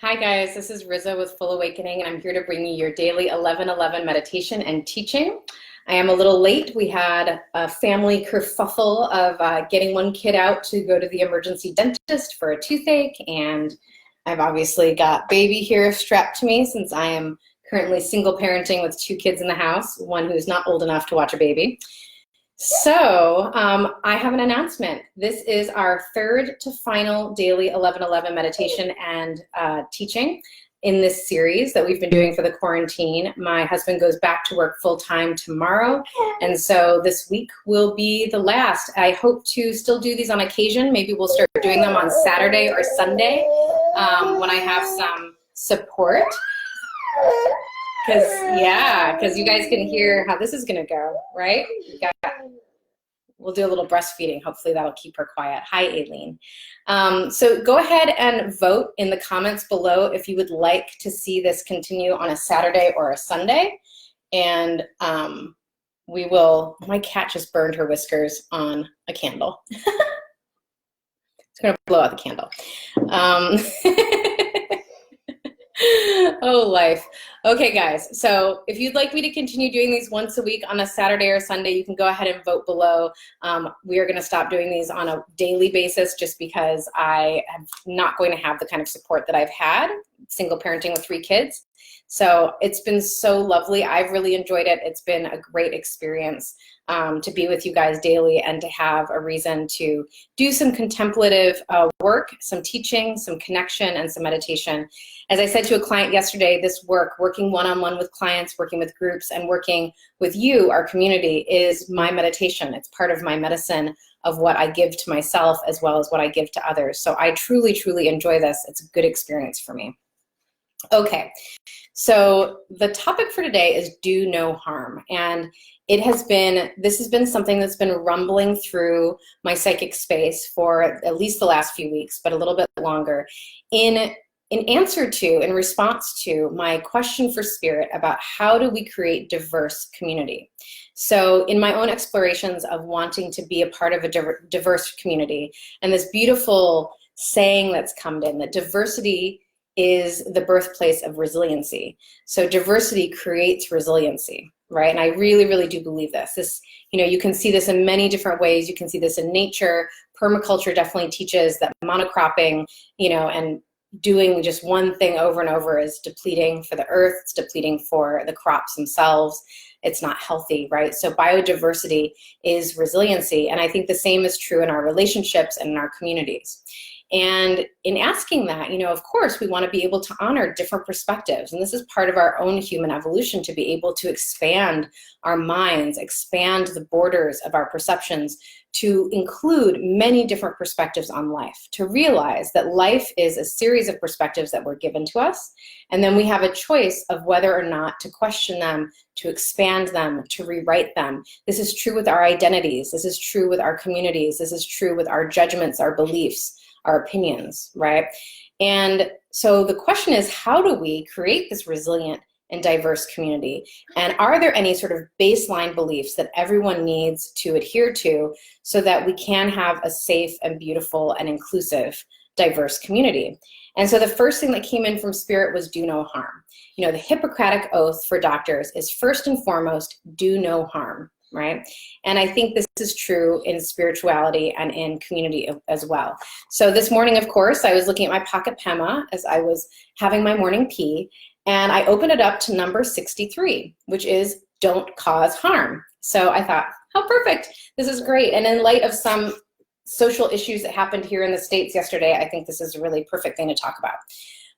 Hi guys, this is Riza with Full Awakening, and I'm here to bring you your daily 11:11 meditation and teaching. I am a little late. We had a family kerfuffle of getting one kid out to go to the emergency dentist for a toothache, and I've obviously got baby here strapped to me since I am currently single parenting with two kids in the house, one who's not old enough to watch a baby. So I have an announcement. This is our third to final daily 11:11 meditation and teaching in this series that we've been doing for the quarantine. My husband goes back to work full-time tomorrow, and so this week will be the last. I hope to still do these on occasion. Maybe we'll start doing them on Saturday or Sunday when I have some support. Because you guys can hear how this is going to go, right? We'll do a little breastfeeding. Hopefully that'll keep her quiet. Hi, Aileen. So go ahead and vote in the comments below if you would like to see this continue on a Saturday or a Sunday. And we will, my cat just burned her whiskers on a candle. It's going to blow out the candle. Oh, life. Okay, guys, so if you'd like me to continue doing these once a week on a Saturday or Sunday, you can go ahead and vote below. We are going to stop doing these on a daily basis just because I am not going to have the kind of support that I've had single parenting with 3 kids. So it's been so lovely. I've really enjoyed it. It's been a great experience to be with you guys daily and to have a reason to do some contemplative work, some teaching, some connection, and some meditation. As I said to a client yesterday, this work, working one-on-one with clients, working with groups, and working with you, our community, is my meditation. It's part of my medicine of what I give to myself as well as what I give to others. So I truly, truly enjoy this. It's a good experience for me. Okay, so the topic for today is do no harm. And this has been something that's been rumbling through my psychic space for at least the last few weeks, but a little bit longer, in response to my question for Spirit about how do we create diverse community. So in my own explorations of wanting to be a part of a diverse community, and this beautiful saying that's come in, that diversity is the birthplace of resiliency. So diversity creates resiliency, right? And I really, really do believe this. You can see this in many different ways. You can see this in nature. Permaculture definitely teaches that monocropping, and doing just one thing over and over is depleting for the earth. It's depleting for the crops themselves. It's not healthy, right? So biodiversity is resiliency. And I think the same is true in our relationships and in our communities. And in asking that, of course, we want to be able to honor different perspectives. And this is part of our own human evolution, to be able to expand our minds, expand the borders of our perceptions, to include many different perspectives on life, to realize that life is a series of perspectives that were given to us. And then we have a choice of whether or not to question them, to expand them, to rewrite them. This is true with our identities. This is true with our communities. This is true with our judgments, our beliefs, our opinions, right? And so the question is, how do we create this resilient and diverse community? And are there any sort of baseline beliefs that everyone needs to adhere to so that we can have a safe and beautiful and inclusive, diverse community? And so the first thing that came in from Spirit was do no harm. The Hippocratic Oath for doctors is first and foremost, do no harm. Right? And I think this is true in spirituality and in community as well. So this morning, of course, I was looking at my pocket Pema as I was having my morning pee, and I opened it up to number 63, which is don't cause harm. So I thought, how perfect. This is great. And in light of some social issues that happened here in the States yesterday, I think this is a really perfect thing to talk about.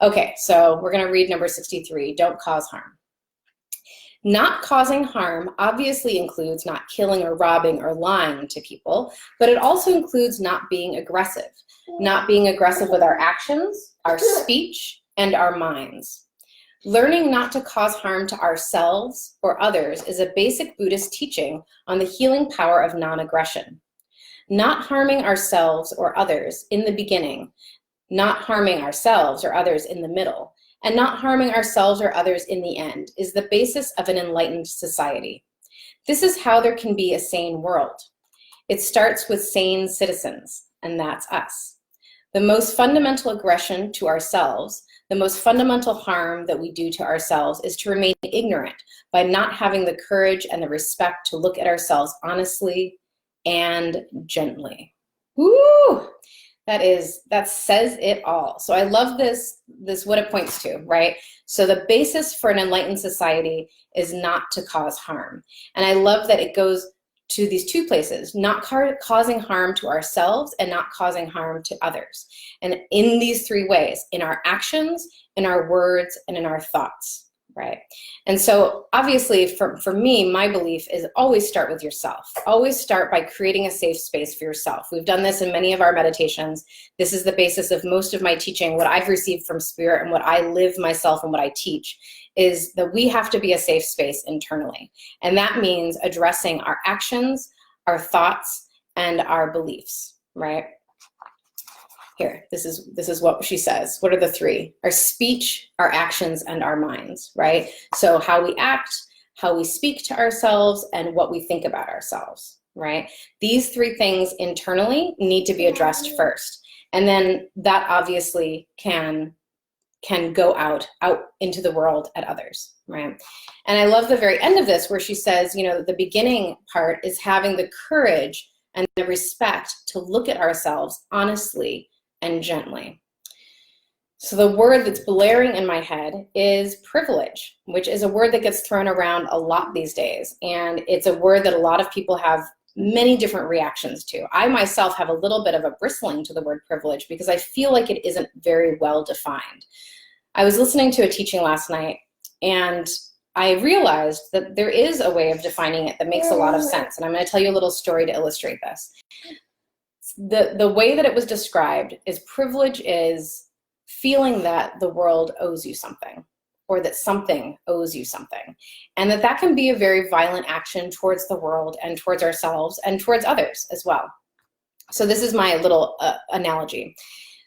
Okay, so we're going to read number 63, don't cause harm. Not causing harm obviously includes not killing or robbing or lying to people, but it also includes not being aggressive with our actions, our speech, and our minds. Learning not to cause harm to ourselves or others is a basic Buddhist teaching on the healing power of non-aggression. Not harming ourselves or others in the beginning, not harming ourselves or others in the middle, and not harming ourselves or others in the end is the basis of an enlightened society. This is how there can be a sane world. It starts with sane citizens, and that's us. The most fundamental aggression to ourselves, the most fundamental harm that we do to ourselves is to remain ignorant by not having the courage and the respect to look at ourselves honestly and gently. Woo! That says it all. So I love this what it points to, right? So the basis for an enlightened society is not to cause harm. And I love that it goes to these two places, not causing harm to ourselves and not causing harm to others. And in these three ways, in our actions, in our words, and in our thoughts. Right? And so obviously for me, my belief is always start with yourself. Always start by creating a safe space for yourself. We've done this in many of our meditations. This is the basis of most of my teaching. What I've received from Spirit and what I live myself and what I teach is that we have to be a safe space internally. And that means addressing our actions, our thoughts, and our beliefs, right? Here, this is what she says. What are the three? Our speech, our actions, and our minds, right? So how we act, how we speak to ourselves, and what we think about ourselves, right? These three things internally need to be addressed first. And then that obviously can go out into the world at others, right? And I love the very end of this where she says, you know, the beginning part is having the courage and the respect to look at ourselves honestly and gently. So the word that's blaring in my head is privilege, which is a word that gets thrown around a lot these days. And it's a word that a lot of people have many different reactions to. I myself have a little bit of a bristling to the word privilege because I feel like it isn't very well defined. I was listening to a teaching last night and I realized that there is a way of defining it that makes a lot of sense. And I'm going to tell you a little story to illustrate this. The way that it was described is privilege is feeling that the world owes you something or that something owes you something. And that can be a very violent action towards the world and towards ourselves and towards others as well. So this is my little analogy.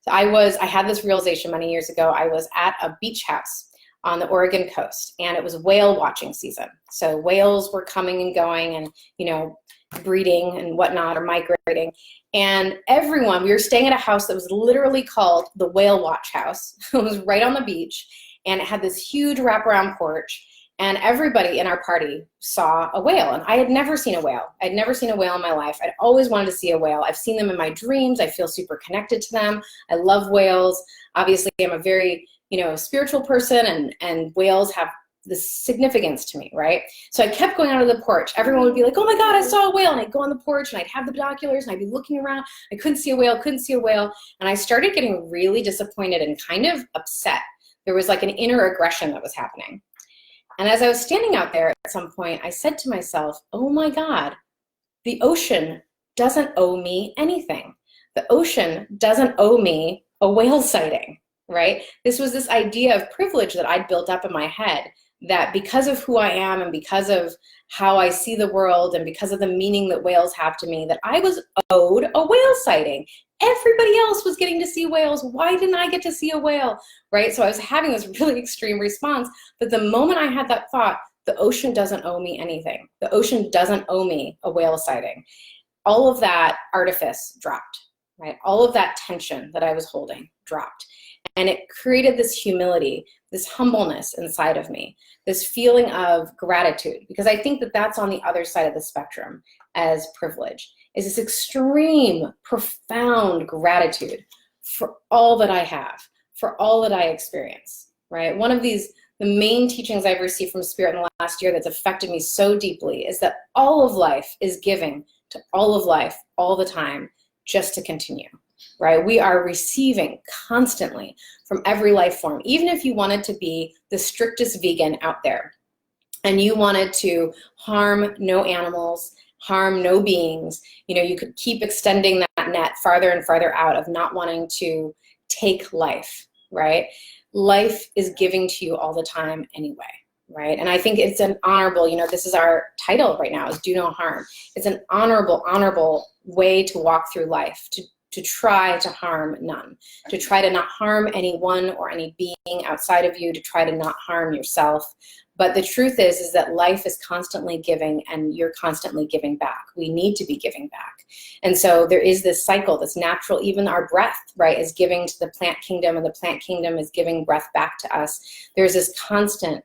So I had this realization many years ago. I was at a beach house on the Oregon coast and it was whale watching season. So whales were coming and going and, you know, breeding and whatnot or migrating. And everyone, we were staying at a house that was literally called the Whale Watch House. It was right on the beach and it had this huge wraparound porch and everybody in our party saw a whale. And I had never seen a whale. I'd never seen a whale in my life. I'd always wanted to see a whale. I've seen them in my dreams. I feel super connected to them. I love whales. Obviously, I'm a very, you know, spiritual person and whales have this significance to me, right? So I kept going out of the porch. Everyone would be like, oh my God, I saw a whale. And I'd go on the porch and I'd have the binoculars and I'd be looking around. I couldn't see a whale, couldn't see a whale. And I started getting really disappointed and kind of upset. There was like an inner aggression that was happening. And as I was standing out there at some point, I said to myself, oh my God, the ocean doesn't owe me anything. The ocean doesn't owe me a whale sighting, right? This was this idea of privilege that I'd built up in my head, that because of who I am and because of how I see the world and because of the meaning that whales have to me, that I was owed a whale sighting. Everybody else was getting to see whales. Why didn't I get to see a whale, right? So I was having this really extreme response. But the moment I had that thought, the ocean doesn't owe me anything. The ocean doesn't owe me a whale sighting. All of that artifice dropped, right? All of that tension that I was holding dropped. And it created this humility, this humbleness inside of me, this feeling of gratitude, because I think that that's on the other side of the spectrum as privilege, is this extreme, profound gratitude for all that I have, for all that I experience, right? One of the main teachings I've received from Spirit in the last year that's affected me so deeply is that all of life is giving to all of life all the time just to continue. Right? We are receiving constantly from every life form. Even if you wanted to be the strictest vegan out there and you wanted to harm no animals, harm no beings, you know, you could keep extending that net farther and farther out of not wanting to take life, right? Life is giving to you all the time anyway, right? And I think it's an honorable, you know, this is our title right now, is Do No Harm. It's an honorable way to walk through life, to try to harm none, to try to not harm anyone or any being outside of you, to try to not harm yourself. But the truth is that life is constantly giving, and you're constantly giving back. We need to be giving back. And so there is this cycle that's natural. Even our breath, right, is giving to the plant kingdom, and the plant kingdom is giving breath back to us. There's this constant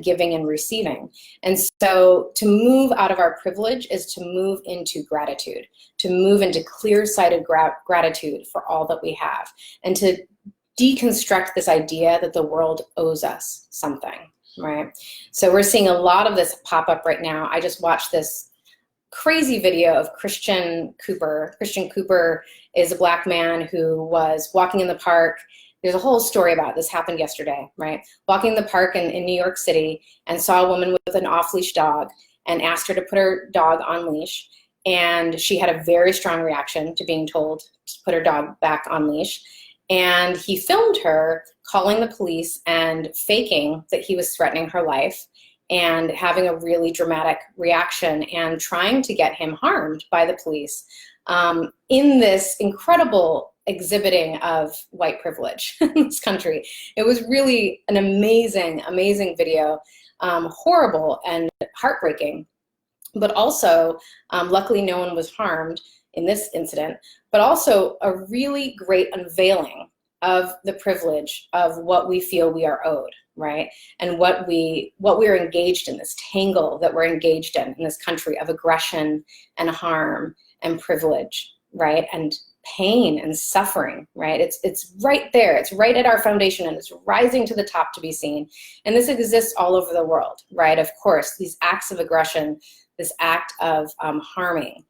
giving and receiving. And so to move out of our privilege is to move into gratitude, to move into clear-sighted gratitude for all that we have, and to deconstruct this idea that the world owes us something. Right. So we're seeing a lot of this pop up right now. I just watched this crazy video of Christian Cooper. Christian Cooper is a Black man who was walking in the park. There's a whole story about it. This happened yesterday, right? Walking in the park in New York City, and saw a woman with an off-leash dog and asked her to put her dog on leash. And she had a very strong reaction to being told to put her dog back on leash. And he filmed her calling the police and faking that he was threatening her life and having a really dramatic reaction and trying to get him harmed by the police in this incredible exhibiting of white privilege in this country. It was really an amazing, amazing video, horrible and heartbreaking, but also luckily no one was harmed in this incident, but also a really great unveiling of the privilege of what we feel we are owed, right? And what we're engaged in, this tangle that we're engaged in this country of aggression and harm and privilege, right? And pain and suffering, right? It's right there. It's right at our foundation, and it's rising to the top to be seen. And this exists all over the world, right? Of course, these acts of aggression, this act of harming,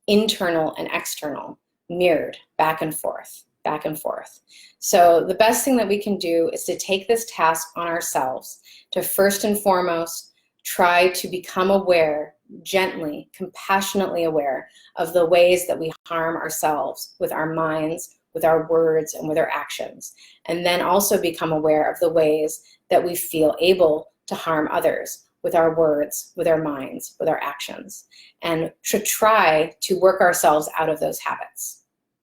internal and external, mirrored back and forth, back and forth. So the best thing that we can do is to take this task on ourselves to first and foremost try to become aware, gently, compassionately aware of the ways that we harm ourselves with our minds, with our words, and with our actions. And then also become aware of the ways that we feel able to harm others with our words, with our minds, with our actions, and to try to work ourselves out of those habits.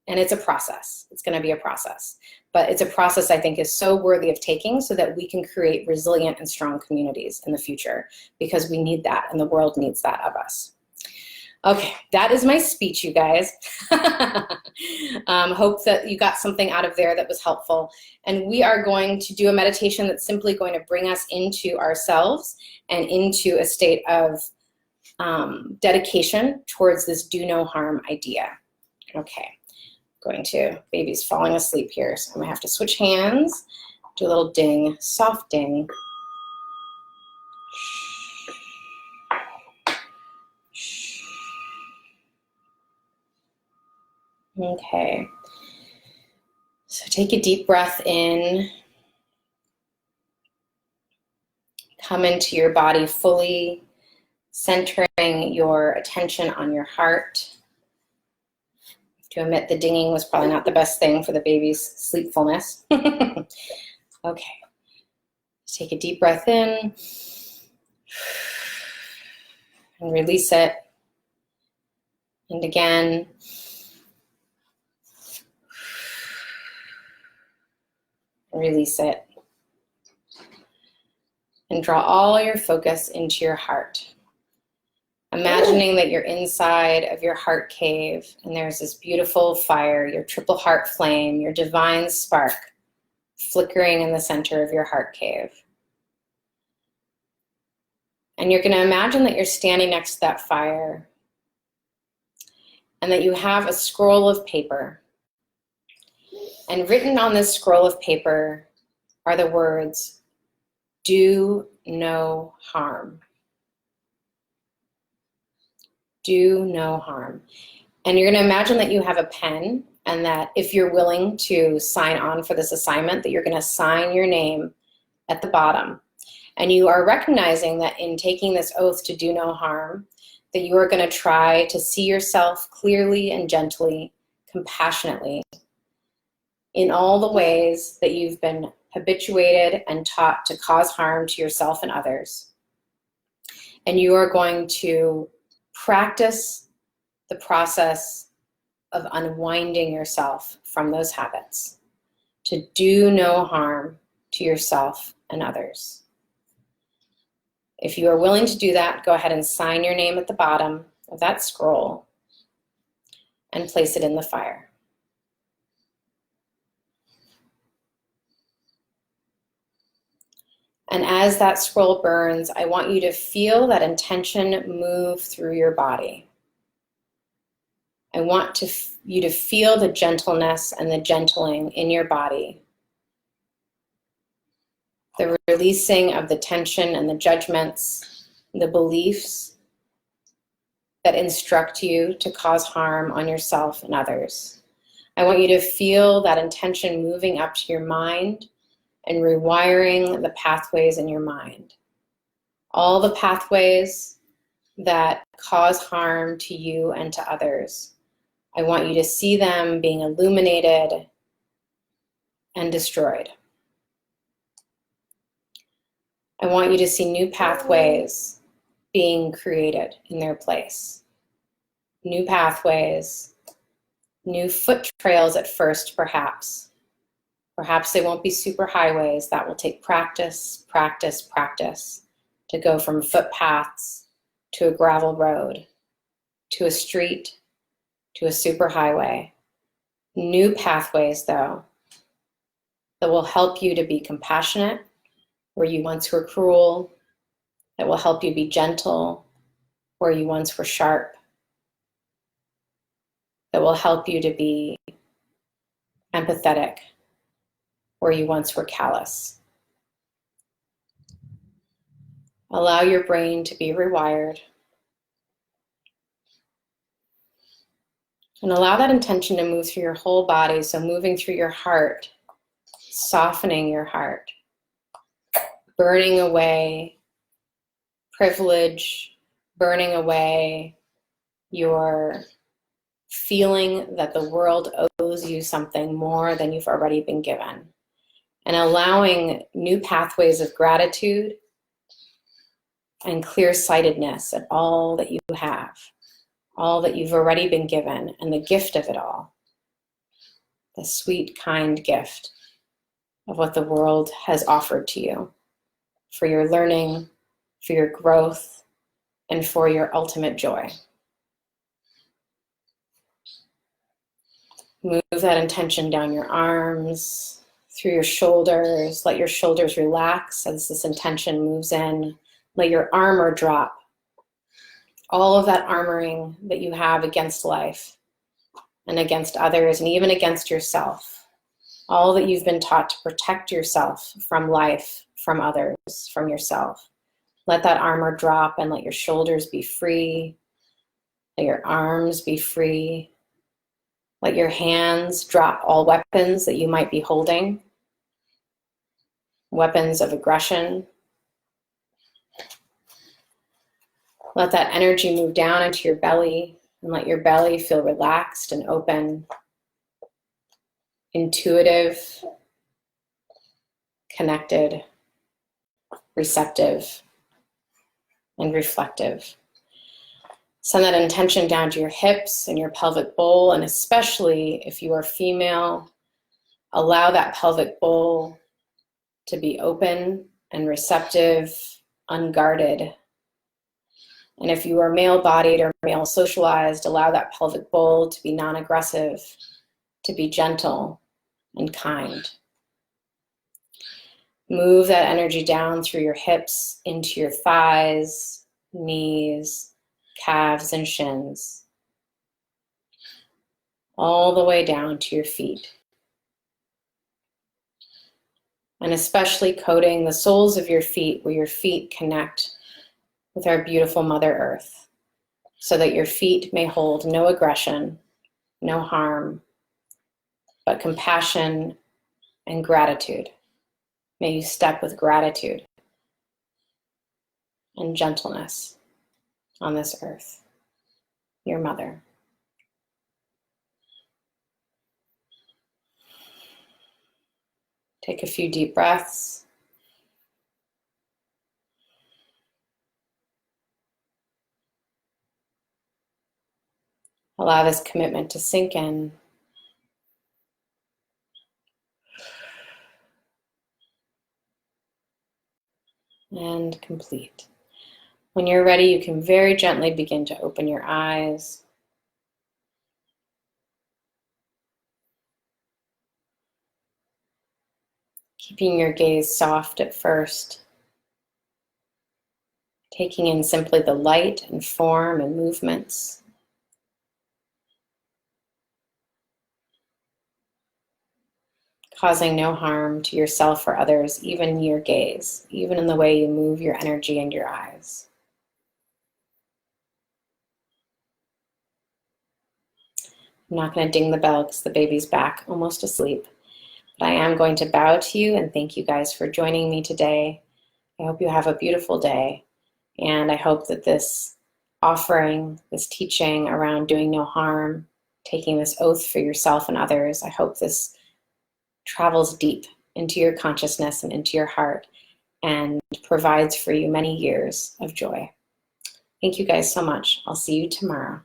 And it's a process. It's going to be a process. But it's a process I think is so worthy of taking so that we can create resilient and strong communities in the future, because we need that and the world needs that of us. Okay, that is my speech, you guys. Hope that you got something out of there that was helpful. And we are going to do a meditation that's simply going to bring us into ourselves and into a state of dedication towards this do no harm idea. Okay, baby's falling asleep here, so I'm gonna have to switch hands, do a little ding, soft ding. Okay, so take a deep breath in. Come into your body fully, centering your attention on your heart. To admit the dinging was probably not the best thing for the baby's sleepfulness. Okay, take a deep breath in and release it. And again. Release it. And draw all your focus into your heart. Imagining that you're inside of your heart cave and there's this beautiful fire, your triple heart flame, your divine spark flickering in the center of your heart cave. And you're going to imagine that you're standing next to that fire and that you have a scroll of paper. And written on this scroll of paper are the words, "Do no harm." Do no harm. And you're going to imagine that you have a pen, and that if you're willing to sign on for this assignment, that you're going to sign your name at the bottom. And you are recognizing that in taking this oath to do no harm, that you are going to try to see yourself clearly and gently, compassionately, in all the ways that you've been habituated and taught to cause harm to yourself and others. And you are going to practice the process of unwinding yourself from those habits, to do no harm to yourself and others. If you are willing to do that, go ahead and sign your name at the bottom of that scroll and place it in the fire. And as that scroll burns, I want you to feel that intention move through your body. I want you to feel the gentleness and the gentling in your body. The releasing of the tension and the judgments, the beliefs that instruct you to cause harm on yourself and others. I want you to feel that intention moving up to your mind and rewiring the pathways in your mind. All the pathways that cause harm to you and to others. I want you to see them being illuminated and destroyed. I want you to see new pathways being created in their place. New pathways, new foot trails at first, perhaps. Perhaps they won't be super highways. That will take practice, practice, practice to go from footpaths to a gravel road, to a street, to a super highway. New pathways, though, that will help you to be compassionate where you once were cruel, that will help you be gentle where you once were sharp, that will help you to be empathetic where you once were callous. Allow your brain to be rewired. And allow that intention to move through your whole body, so moving through your heart, softening your heart, burning away privilege, burning away your feeling that the world owes you something more than you've already been given, and allowing new pathways of gratitude and clear-sightedness at all that you have, all that you've already been given, and the gift of it all, the sweet, kind gift of what the world has offered to you for your learning, for your growth, and for your ultimate joy. Move that intention down your arms, through your shoulders. Let your shoulders relax as this intention moves in. Let your armor drop. All of that armoring that you have against life and against others and even against yourself. All that you've been taught to protect yourself from life, from others, from yourself. Let that armor drop and let your shoulders be free. Let your arms be free. Let your hands drop all weapons that you might be holding. Weapons of aggression. Let that energy move down into your belly and let your belly feel relaxed and open, intuitive, connected, receptive, and reflective. Send that intention down to your hips and your pelvic bowl, and especially if you are female, allow that pelvic bowl to be open and receptive, unguarded. And if you are male-bodied or male socialized, allow that pelvic bowl to be non-aggressive, to be gentle and kind. Move that energy down through your hips into your thighs, knees, calves, and shins, all the way down to your feet. And especially coating the soles of your feet where your feet connect with our beautiful Mother Earth, so that your feet may hold no aggression, no harm, but compassion and gratitude. May you step with gratitude and gentleness on this earth, your mother. Take a few deep breaths. Allow this commitment to sink in. And complete. When you're ready, you can very gently begin to open your eyes. Keeping your gaze soft at first. Taking in simply the light and form and movements. Causing no harm to yourself or others, even your gaze, even in the way you move your energy and your eyes. I'm not going to ding the bell because the baby's back, almost asleep. But I am going to bow to you and thank you guys for joining me today. I hope you have a beautiful day. And I hope that this offering, this teaching around doing no harm, taking this oath for yourself and others, I hope this travels deep into your consciousness and into your heart and provides for you many years of joy. Thank you guys so much. I'll see you tomorrow.